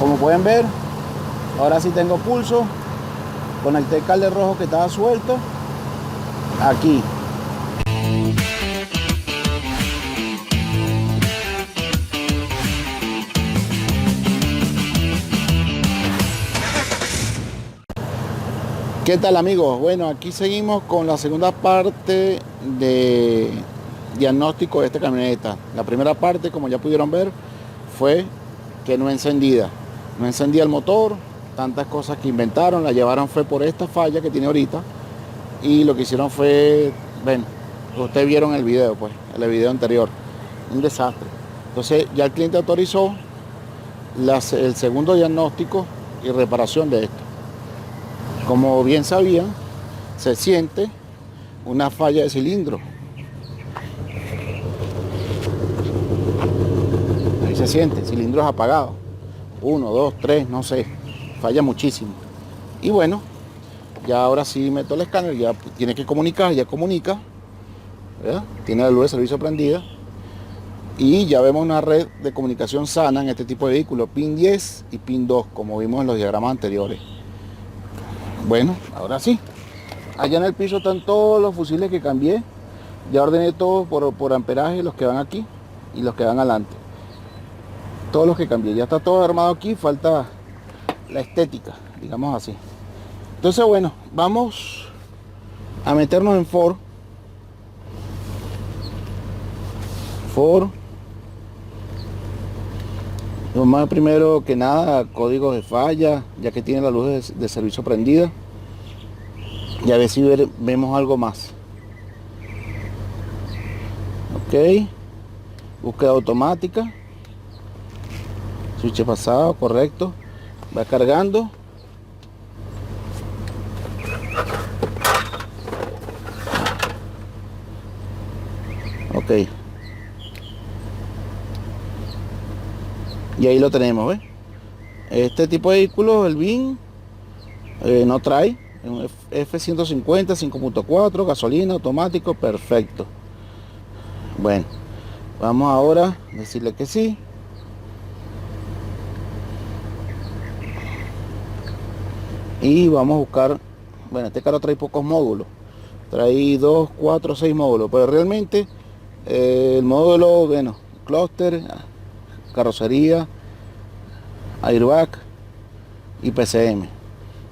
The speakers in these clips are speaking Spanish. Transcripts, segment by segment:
Como pueden ver, ahora sí tengo pulso. Conecté el cable rojo que estaba suelto aquí. ¿Qué tal, amigos? Bueno, aquí seguimos con la segunda parte de diagnóstico de esta camioneta. La primera parte, como ya pudieron ver, fue que no encendía el motor, tantas cosas que inventaron, la llevaron fue por esta falla que tiene ahorita, y lo que hicieron fue, ven, ustedes vieron el video, pues, el video anterior, un desastre. Entonces ya el cliente autorizó el segundo diagnóstico y reparación de esto. Como bien sabían, se siente una falla de cilindro. Ahí se siente, cilindros apagados. 1, 2, 3, no sé. Falla muchísimo. Y bueno, ya ahora sí meto el escáner, ya tiene que comunicar, ya comunica. ¿Verdad? Tiene la luz de servicio prendida. Y ya vemos una red de comunicación sana en este tipo de vehículos. Pin 10 y pin 2, como vimos en los diagramas anteriores. Bueno, ahora sí. Allá en el piso están todos los fusiles que cambié. Ya ordené todos por amperaje, los que van aquí y los que van adelante. Todos los que cambié. Ya está todo armado aquí, falta la estética, digamos así. Entonces, bueno, vamos a meternos en Ford. Vamos a ver primero que nada códigos de falla, ya que tiene la luz de servicio prendida. Y a ver si vemos algo más. Ok. Búsqueda automática. Switch pasado, correcto. Va cargando. Ok. Y ahí lo tenemos, ¿ves? Este tipo de vehículos, el BIN, no trae. Un F-150, 5.4, gasolina, automático, perfecto. Bueno, vamos ahora a decirle que sí. Y vamos a buscar, bueno, este carro trae pocos módulos. Trae 2, 4, 6 módulos, pero realmente el módulo, bueno, clúster, carrocería, airbag y PCM.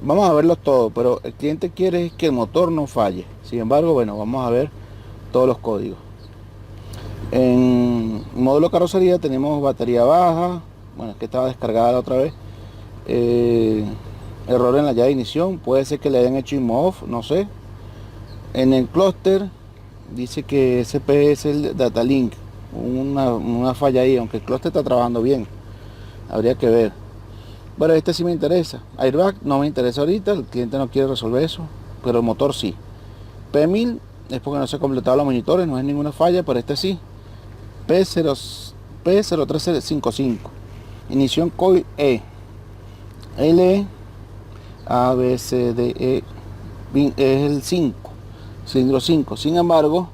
Vamos a verlos todos, pero el cliente quiere que el motor no falle. Sin embargo, bueno, vamos a ver todos los códigos. En módulo carrocería tenemos batería baja, bueno, es que estaba descargada la otra vez. Error en la llave de ignición, puede ser que le hayan hecho IMO off, no sé. En el clúster dice que SP es el data link, una falla ahí, aunque el clúster está trabajando bien, habría que ver. Bueno, este sí me interesa. Airbag no me interesa ahorita, el cliente no quiere resolver eso, pero el motor sí. P1000 es porque no se han completado los monitores, no es ninguna falla, pero este sí. P0355, ignición coil E, L, A, B, C, D, E, es el 5, cilindro 5. Sin embargo,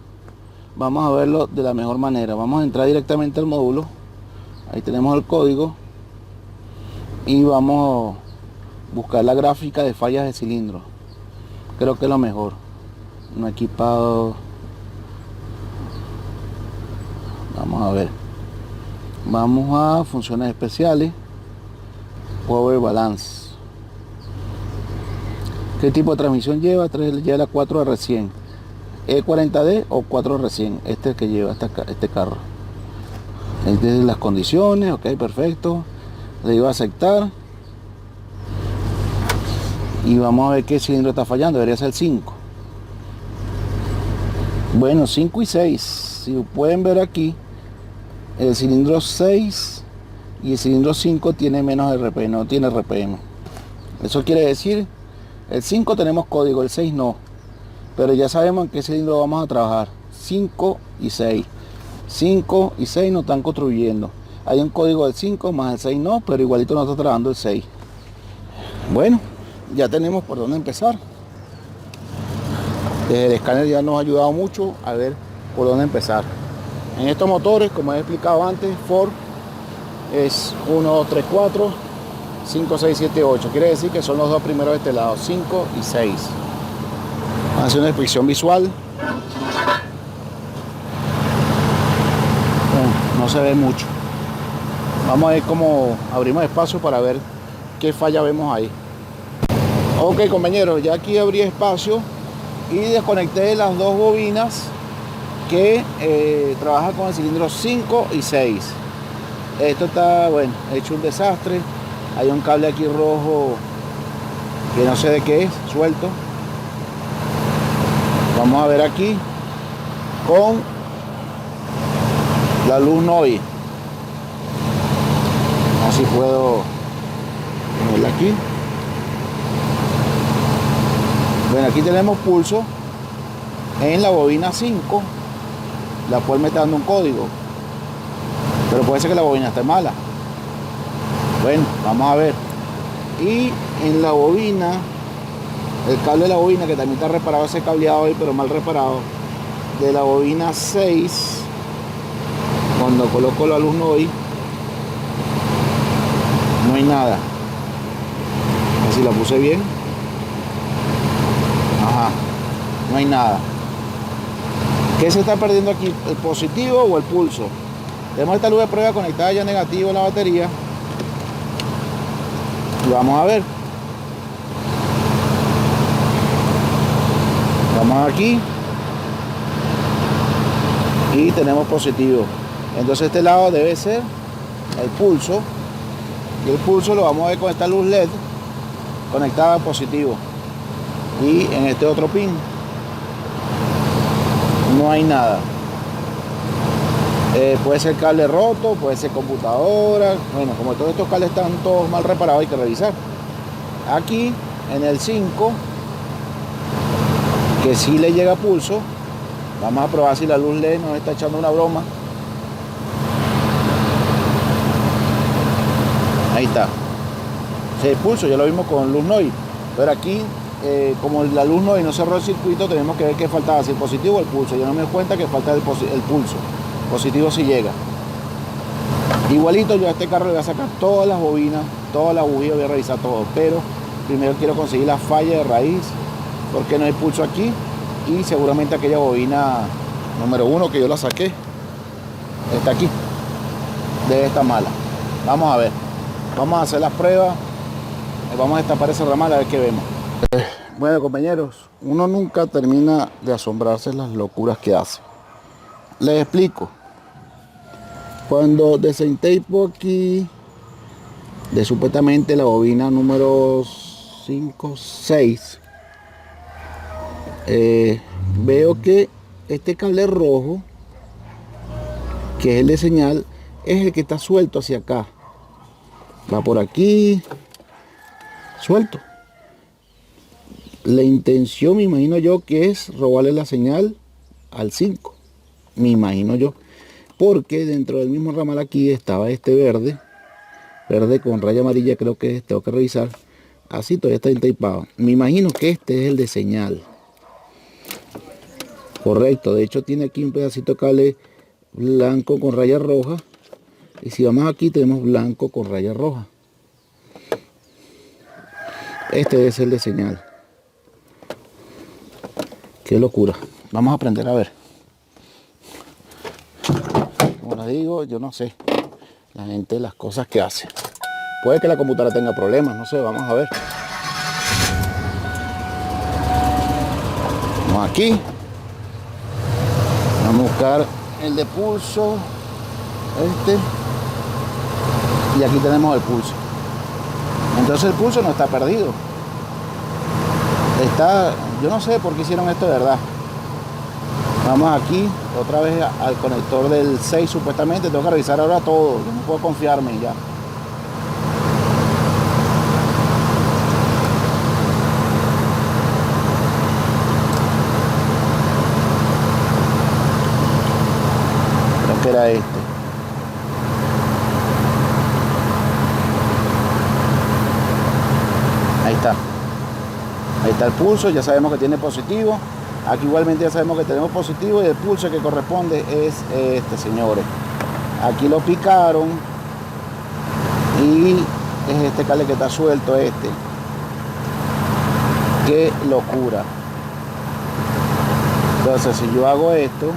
vamos a verlo de la mejor manera. Vamos a entrar directamente al módulo. Ahí tenemos el código. Y vamos a buscar la gráfica de fallas de cilindro. Creo que es lo mejor. No equipado. Vamos a ver. Vamos a funciones especiales. Power Balance. ¿Qué tipo de transmisión lleva? Lleva la 4R100. E40D o 4R100. Este es el que lleva este carro. Este es las condiciones. Ok, perfecto. Le digo a aceptar. Y vamos a ver qué cilindro está fallando. Debería ser el 5. Bueno, 5 y 6. Si pueden ver aquí, el cilindro 6 y el cilindro 5 tiene menos RPM, no tiene RPM. Eso quiere decir, el 5 tenemos código, el 6 no. Pero ya sabemos en qué cilindro vamos a trabajar. 5 y 6. 5 y 6 nos están contribuyendo. Hay un código del 5 más el 6 no, pero igualito nos está trabajando el 6. Bueno, ya tenemos por dónde empezar. El escáner ya nos ha ayudado mucho a ver por dónde empezar. En estos motores, como he explicado antes, Ford es 1, 2, 3, 4. 5, 6, 7, 8. Quiere decir que son los dos primeros de este lado, 5 y 6. Vamos a hacer una inspección visual. Bueno, no se ve mucho. Vamos a ver cómo abrimos espacio para ver qué falla vemos ahí. Ok, compañeros, ya aquí abrí espacio y desconecté las dos bobinas que trabajan con el cilindro 5 y 6. Esto está, bueno, hecho un desastre. Hay un cable aquí rojo que no sé de qué es, suelto. Vamos a ver aquí con la luz NOI. A ver si puedo ponerla aquí. Bueno, aquí tenemos pulso en la bobina 5, la cual me está dando un código, pero puede ser que la bobina esté mala. Bueno, vamos a ver. Y en la bobina, el cable de la bobina, que también está reparado, ese cableado ahí, pero mal reparado, de la bobina 6, cuando coloco la luz NOI, no hay nada. Así la puse bien. Ajá, no hay nada. ¿Qué se está perdiendo aquí? ¿El positivo o el pulso? Tenemos esta luz de prueba conectada ya negativo a la batería. Y vamos a ver. Vamos aquí. Y tenemos positivo. Entonces este lado debe ser el pulso. Y el pulso lo vamos a ver con esta luz LED conectada a positivo. Y en este otro pin no hay nada. Puede ser cable roto, puede ser computadora. Bueno, como todos estos cables están todos mal reparados, hay que revisar. Aquí en el 5, que sí le llega pulso, vamos a probar si la luz LED nos está echando una broma. Ahí está. Sí, el pulso ya lo vimos con luz NOI, pero aquí como la luz no cerró el circuito, tenemos que ver qué faltaba, si el positivo o el pulso. Yo no me doy cuenta que falta el pulso. Positivo sí llega. Igualito yo a este carro le voy a sacar todas las bobinas, todas las bujías, voy a revisar todo, pero primero quiero conseguir la falla de raíz, porque no hay pulso aquí, y seguramente aquella bobina número 1 que yo la saqué está aquí, debe estar mala. Vamos a ver, vamos a hacer las pruebas, vamos a destapar ese ramal a ver qué vemos. Bueno, compañeros, uno nunca termina de asombrarse las locuras que hace. Les explico. Cuando desentepo aquí de supuestamente la bobina número 5, 6, veo que este cable rojo, que es el de señal, es el que está suelto hacia acá. Va por aquí, suelto. La intención, me imagino yo, que es robarle la señal al 5. Me imagino yo. Porque dentro del mismo ramal aquí estaba este verde con raya amarilla, creo que tengo que revisar. Así todavía está entapado. Me imagino que este es el de señal. Correcto, de hecho tiene aquí un pedacito de cable blanco con raya roja. Y si vamos aquí tenemos blanco con raya roja. Este es el de señal. Qué locura. Vamos a aprender a ver. Como les digo, yo no sé. La gente, las cosas que hace. Puede que la computadora tenga problemas, no sé, vamos a ver. Vamos aquí. Vamos a buscar el de pulso. Y aquí tenemos el pulso. Entonces el pulso no está perdido. Está, yo no sé por qué hicieron esto de verdad. Vamos aquí, otra vez al conector del 6 supuestamente. Tengo que revisar ahora todo. Yo no puedo confiarme ya. Creo que era este. Ahí está. Ahí está el pulso, ya sabemos que tiene positivo. Aquí igualmente ya sabemos que tenemos positivo y el pulso que corresponde es este, señores. Aquí lo picaron y es este cable que está suelto, este. Qué locura. Entonces, si yo hago esto,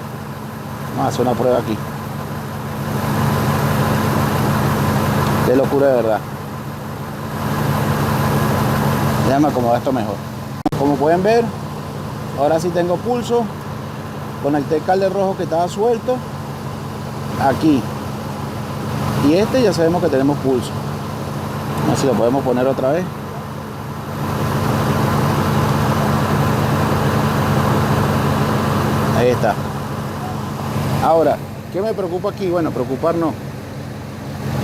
vamos a hacer una prueba aquí. Qué locura de verdad. Déjame acomodar esto mejor. Como pueden ver, ahora sí tengo pulso. Conecté el cable rojo que estaba suelto aquí. Y este ya sabemos que tenemos pulso. Así lo podemos poner otra vez. Ahí está. Ahora, ¿qué me preocupa aquí? Bueno, preocupar no.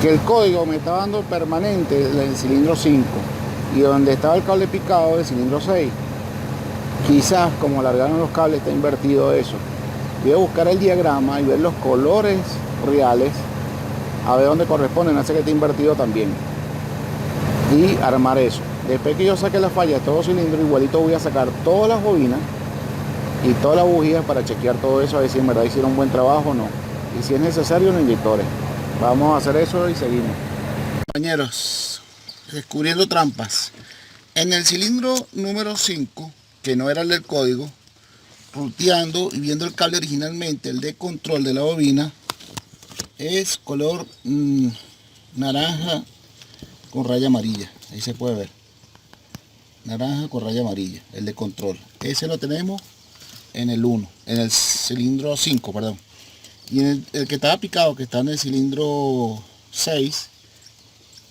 Que el código me está dando permanente del cilindro 5 y donde estaba el cable picado del cilindro 6. Quizás como alargaron los cables está invertido eso. Voy a buscar el diagrama y ver los colores reales, a ver dónde corresponden, hace que esté invertido también. Y armar eso. Después que yo saque la falla de todo cilindro, igualito voy a sacar todas las bobinas y todas las bujías para chequear todo eso, a ver si en verdad hicieron un buen trabajo o no. Y si es necesario, los inyectores. Vamos a hacer eso y seguimos. Compañeros, descubriendo trampas. En el cilindro número 5, que no era el del código, ruteando y viendo el cable originalmente, el de control de la bobina, es color naranja con raya amarilla. Ahí se puede ver. Naranja con raya amarilla, el de control. Ese lo tenemos en el 1, en el cilindro 5, perdón. Y en el que estaba picado, que está en el cilindro 6,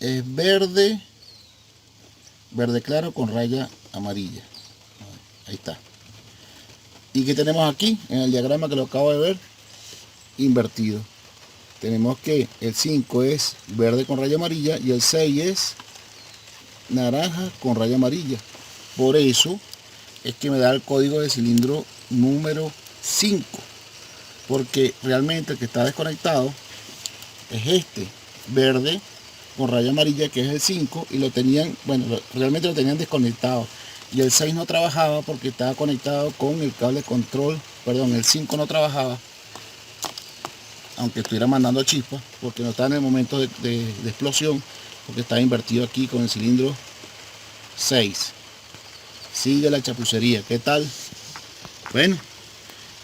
es verde, verde claro con raya amarilla. Ahí está. ¿Y qué tenemos aquí? En el diagrama que lo acabo de ver, invertido. Tenemos que el 5 es verde con raya amarilla y el 6 es naranja con raya amarilla. Por eso es que me da el código de cilindro número 5. Porque realmente el que está desconectado es este, verde con raya amarilla, que es el 5, y lo tenían, bueno, realmente lo tenían desconectado. Y el 6 no trabajaba porque estaba conectado con el cable control, perdón, el 5 no trabajaba, aunque estuviera mandando chispas, porque no está en el momento de explosión, porque está invertido aquí con el cilindro 6. Sigue la chapucería, ¿qué tal? Bueno,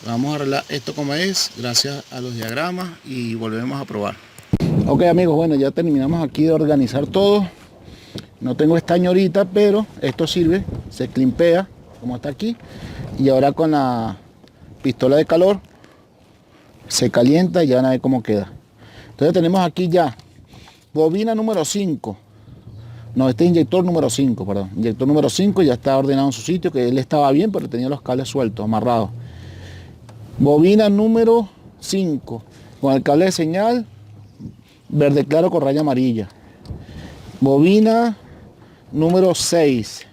vamos a arreglar esto como es, gracias a los diagramas, y volvemos a probar. Ok amigos, bueno, ya terminamos aquí de organizar todo. No tengo estaño ahorita, pero esto sirve, se climpea como está aquí, y ahora con la pistola de calor se calienta y ya van a ver cómo queda. Entonces tenemos aquí ya bobina número 5. No, este inyector número 5, perdón. Inyector número 5 ya está ordenado en su sitio, que él estaba bien, pero tenía los cables sueltos, amarrados. Bobina número 5, con el cable de señal verde claro con raya amarilla. Bobina número 6.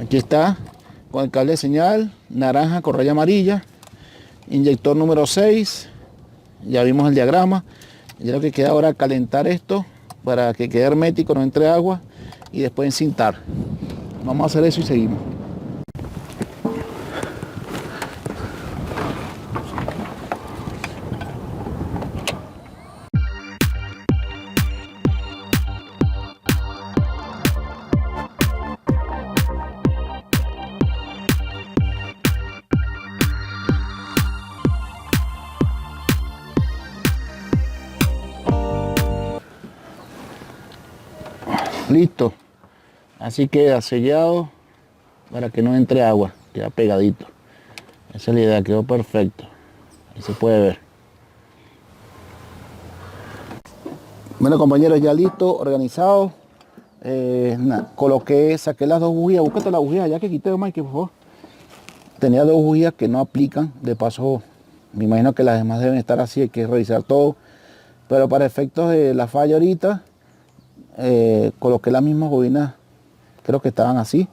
Aquí está, con el cable de señal naranja con raya amarilla. Inyector número 6. Ya vimos el diagrama. Ya lo que queda ahora es calentar esto para que quede hermético, no entre agua, y después encintar. Vamos a hacer eso y seguimos. Listo, así queda sellado para que no entre agua, queda pegadito. Esa es la idea, quedó perfecto. Ahí se puede ver. Bueno compañeros, ya listo, organizado. Coloqué, saqué las dos bujías, búscate la bujía ya que quité, Mike, por favor. Tenía dos bujías que no aplican, de paso me imagino que las demás deben estar así, hay que revisar todo. Pero para efectos de la falla ahorita, coloqué las mismas bobinas, creo que estaban así.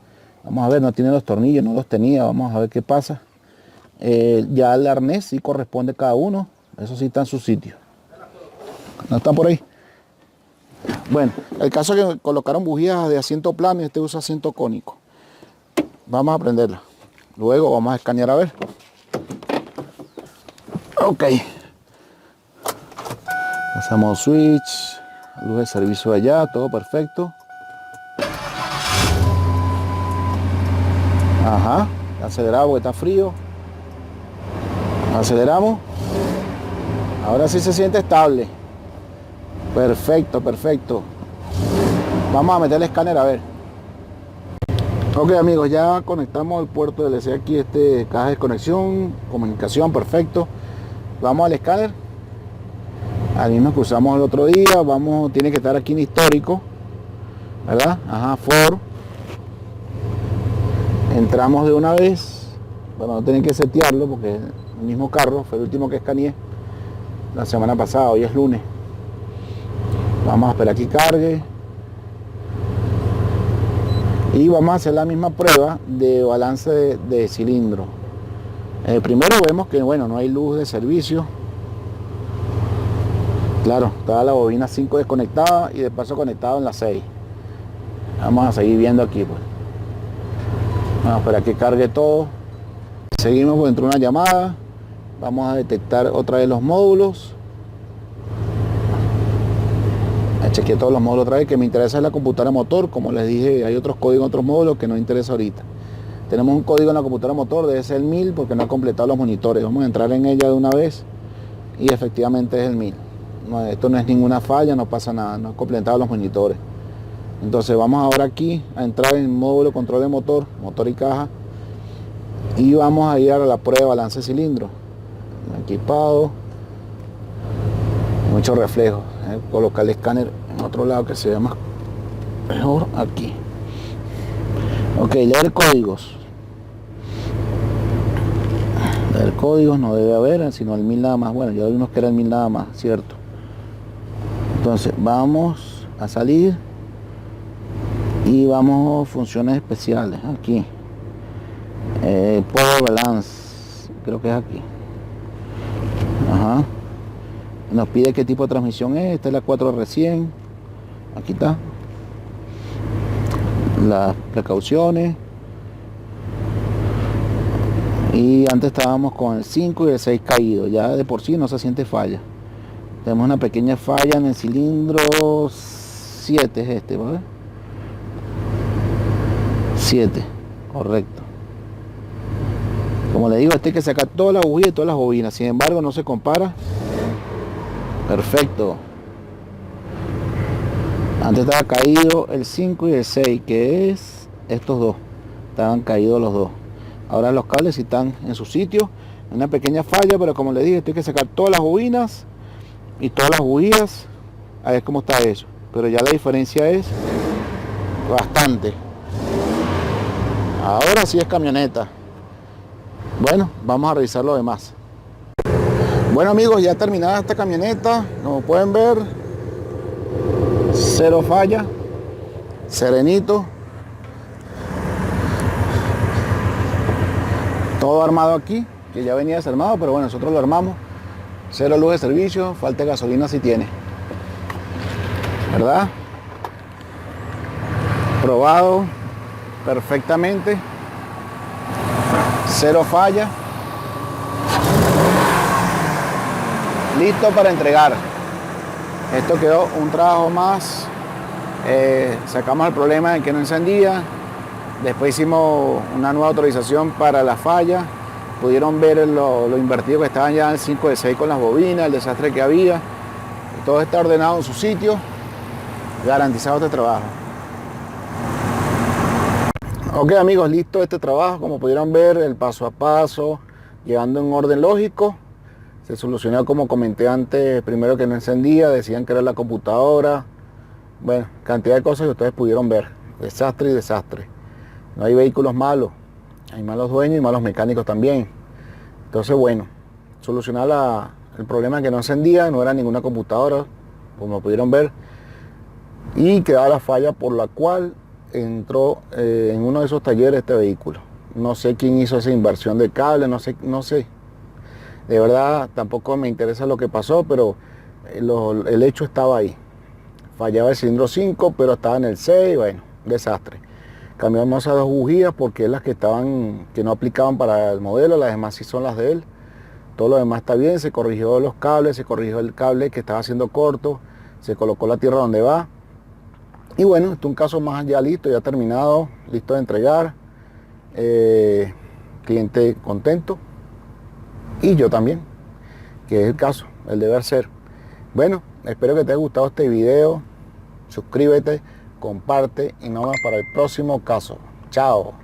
Vamos a ver, no tiene los tornillos, no los tenía, vamos a ver qué pasa. Ya el arnés sí corresponde cada uno, eso sí está en su sitio. ¿No están por ahí? Bueno, el caso es que colocaron bujías de asiento plano y este usa asiento cónico. Vamos a prenderla. Luego vamos a escanear a ver. Ok. Pasamos switch. luz de servicio allá, todo perfecto. Ajá, acelerado porque está frío. Aceleramos. Ahora sí se siente estable. Perfecto, perfecto. Vamos a meter el escáner a ver. Ok amigos, ya conectamos el puerto DLC aquí, caja de conexión, comunicación, perfecto. Vamos al escáner. Al mismo que usamos el otro día. Tiene que estar aquí en histórico. ¿Verdad? Ajá, Ford. Entramos de una vez. Bueno, no tienen que setearlo porque el mismo carro fue el último que escaneé la semana pasada. Hoy es lunes. Vamos a esperar que cargue. Y vamos a hacer la misma prueba de balance de cilindro. Primero vemos que bueno, no hay luz de servicio. Claro, está la bobina 5 desconectada y de paso conectado en la 6. Vamos a seguir viendo aquí pues. Vamos a esperar que cargue todo. Seguimos por dentro de una llamada. Vamos a detectar otra vez los módulos. Chequeé todos los módulos otra vez. Que me interesa es la computadora motor. Como les dije, hay otros códigos en otros módulos que no interesa ahorita. Tenemos un código en la computadora motor, debe ser el 1000 porque no ha completado los monitores. Vamos a entrar en ella de una vez y efectivamente es el 1000. No, esto no es ninguna falla, no pasa nada, no ha completado los monitores. Entonces vamos ahora aquí a entrar en el módulo control de motor y caja y vamos a ir a la prueba de balance de cilindro. Equipado, mucho reflejo. Colocar el escáner en otro lado que se vea más mejor aquí. Ok, leer códigos. Leer códigos no debe haber, sino el 1000 nada más. Bueno, ya vimos que era el 1000 nada más, ¿cierto? Entonces vamos a salir y vamos a funciones especiales aquí. Power Balance, creo que es aquí. Ajá. Nos pide qué tipo de transmisión es. Esta es la 4R100. Aquí está. Las precauciones. Y antes estábamos con el 5 y el 6 caído. Ya de por sí no se siente falla. Tenemos una pequeña falla en el cilindro 7 es este, ¿vale? 7, correcto. Como le digo, hay que sacar toda la bujía y todas las bobinas. Sin embargo, no se compara. Perfecto. Antes estaba caído el 5 y el 6, que es estos dos. Estaban caídos los dos. Ahora los cables sí están en su sitio. Una pequeña falla, pero como les dije, hay que sacar todas las bobinas y todas las bujías. A ver cómo está eso. Pero ya la diferencia es bastante. Ahora sí es camioneta. Bueno, vamos a revisar lo demás. Bueno amigos, ya terminada esta camioneta. Como pueden ver, cero falla, serenito. Todo armado aquí, que ya venía desarmado, pero bueno, nosotros lo armamos. Cero luz de servicio, falta de gasolina si tiene. ¿Verdad? Probado perfectamente. Cero falla. Listo para entregar. Esto quedó un trabajo más. Sacamos el problema de que no encendía. Después hicimos una nueva autorización para la falla. Pudieron ver lo invertido que estaban ya en el 5 de 6 con las bobinas, el desastre que había. Todo está ordenado en su sitio. Garantizado este trabajo. Ok amigos, listo este trabajo. Como pudieron ver, el paso a paso, llevando en orden lógico. Se solucionó como comenté antes, primero que no encendía, decían que era la computadora. Bueno, cantidad de cosas que ustedes pudieron ver. Desastre y desastre. No hay vehículos malos. Hay malos dueños y malos mecánicos también. Entonces, bueno, solucionar el problema que no encendía, no era ninguna computadora, como pudieron ver. Y quedaba la falla por la cual entró en uno de esos talleres este vehículo. No sé quién hizo esa inversión de cable, no sé. De verdad, tampoco me interesa lo que pasó, pero el hecho estaba ahí. Fallaba el cilindro 5, pero estaba en el 6, bueno, desastre. Cambiamos esas dos bujías porque es las que no aplicaban para el modelo, las demás sí son las de él. Todo lo demás está bien, se corrigió los cables, se corrigió el cable que estaba haciendo corto, se colocó la tierra donde va. Y bueno, este es un caso más ya listo, ya terminado, listo de entregar. Cliente contento y yo también, que es el caso, el deber ser. Bueno, espero que te haya gustado este video. Suscríbete, comparte y nos vemos para el próximo caso. Chao.